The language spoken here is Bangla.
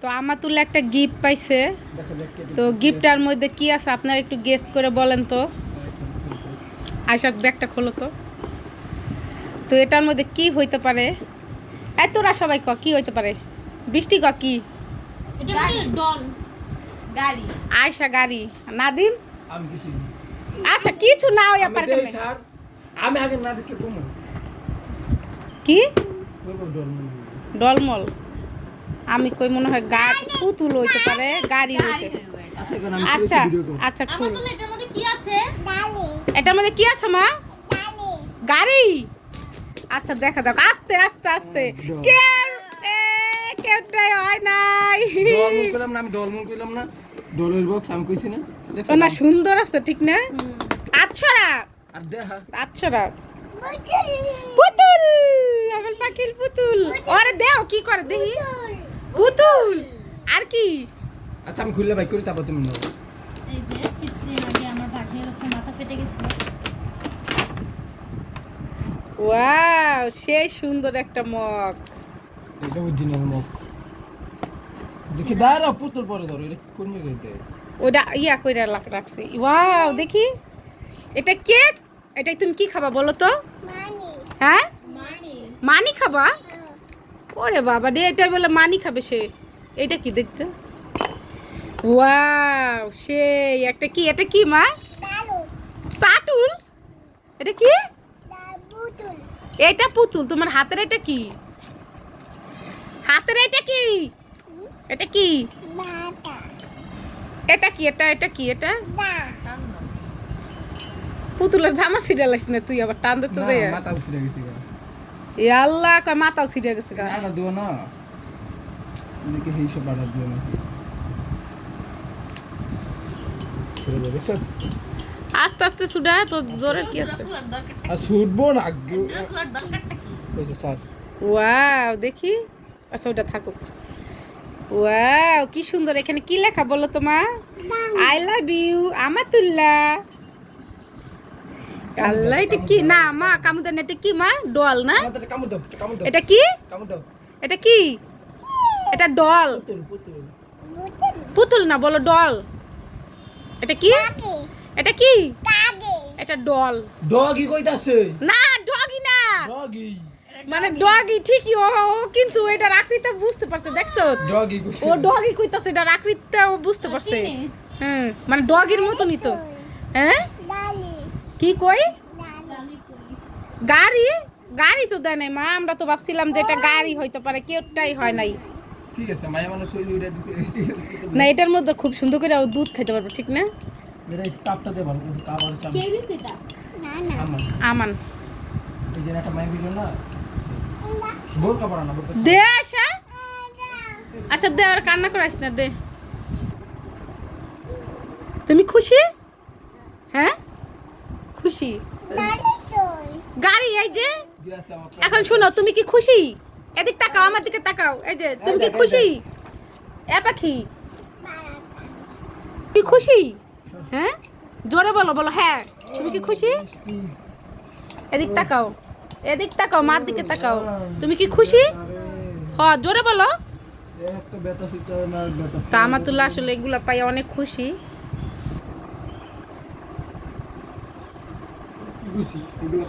তো আমাতুল্লাহ একটা গিফট পাইছে। তো গিফটটার মধ্যে কি আছে আপনারা একটু গেস করে বলেন তো। আশাক ব্যাগটা খোলো তো। তো এটার মধ্যে কি হইতে পারে? এই তোরা সবাই ক কি হইতে পারে? বৃষ্টি ক কি? এটা মানে ডল গাড়ি। আয়শা গাড়ি। নাদিম আমি কিছু আচ্ছা কিছু না হইয়া পারে দেই স্যার আমি আগে না দিতে কম কি বলবো ডরমন ডলমল। আমি কই মনে হয় গাড়ি পুতুল হইতে পারে, গাড়ি হইতে। আচ্ছা এখন আমি আচ্ছা ভিডিও করব আচ্ছা আমার খুল। তো এটার মধ্যে কি আছে? এটার মধ্যে কি আছে মা? গাড়ি। আচ্ছা দেখা দাও আস্তে আস্তে আস্তে। কে কেটাই হয় নাই। ডরমন কইলাম না, আমি ডরমন কইলাম না, ডলের বক্স আমি কইছি না। দেখছ না সুন্দর আছে ঠিক না? আচ্ছারা আর দেখা আচ্ছারা পুতুল আমার পাখির পুতুল। আরে দেও কি করে দেখি। পুতুল আর কি? আচ্ছা আমি খুললে বাইক করি তারপর তুমি নাও। এই যে কিছুদিন আগে আমার ভাগ্নের হচ্ছে মাথা ফেটে গেছিল। ওয়াও সেই সুন্দর একটা মগ। এটা অরিজিনাল মক দেখি দাঁড়া পুতুল পরে ধরো এটা কোন জায়গাতে ওটা ইয়া কইরা রাখছি। ওয়াও দেখি এটা কে? এটা তুমি কি খাবা বলো তো? হ্যাঁ মানে মানি খাবা? ওরে বাবা রে এটা বলে মানি খাবে সে। এটা কি দেখতে? ওয়াও সেই একটা কি? এটা কি মা? চাটুল। এটা কি? এটা পুতুল। তোমার হাতের এটা কি? হাতের এটা কি? এটা কি? এটা কি? এটা কি? এটা পুতুলের জামা ছিঁড়ে লাইস না তুই আবার টান দিতে দে। মাথা উছলে গেছি গা এ আল্লাহ কয় মাথাও ছিঁড়ে গেছে গা। না দিও না দেখি এই সব বাড়া দিও না শুরু হবে দেখছ আস্তে আস্তে সুডা তো জোরে কি আছে? খোলার দরকারটা আর ছুটবো না কি? খোলার দরকারটা কি? কইছে স্যার ওয়াও দেখি। আচ্ছা ওটা থাকুক। ওয়াও কি সুন্দর। এখানে কি লেখা বলো তো মা? I love you Amatullah. Allah এটা কি? না মা কামুদান এটা কি মা? ডল না? আমাদের কামু দাও কামু দাও এটা কি? কামু দাও এটা কি? এটা ডল। পুতুল পুতুল পুতুল না বলো ডল। এটা কি? এটা কি? এটা ডল। ডগি কইতাছে না ডগি না। ডগি মানে ডগি ঠিকই ও কিন্তু এটার আকৃতি বুঝতে পারছে দেখছো? ডগি ও ডগি কইতাছে এটার আকৃতি ও বুঝতে পারছে। চিনি। হ্যাঁ মানে ডগির মতনই তো। হ্যাঁ কি কই? গালি কই? গাড়ি? গাড়ি তো দেয় নাই মা। আমরা তো ভাবছিলাম যে এটা গাড়ি হইতে পারে, কেউটাই হয় নাই। ঠিক আছে মায়া মানুষ হইল উড়া দিছে ঠিক আছে না এটার মধ্যে খুব সুন্দর করে ও দুধ খাইতে পারবে ঠিক না? মেরে কাপটা দে ভালো করে কাপ আর চাম কে দিছে এটা? আমার আমান এই যে একটা মাই ভিডিও না বোর কাপড় না বোর দে আশা। আচ্ছা দে আর কান্না করাইস না দে। তুমি খুশি? হ্যাঁ খুশি। গাড়ি এই যে। দিরাছে আমার এখন শোনো তুমি কি খুশি? এদিক তাকাও আমার দিকে তাকাও। এই যে তুমি কি খুশি? এ পাখি কি খুশি? হ্যাঁ জোরে বলো বলো হ্যাঁ তুমি কি খুশি? এদিক তাকাও, এদিক তাকাও, মার দিকে তাকাও। তুমি কি খুশি? হ জোরে বলো। একটা বেতা ফিটা না বেতা তা আমাতুল্লাহ আসলে এগুলা পাই অনেক খুশি। খুশি এগুলো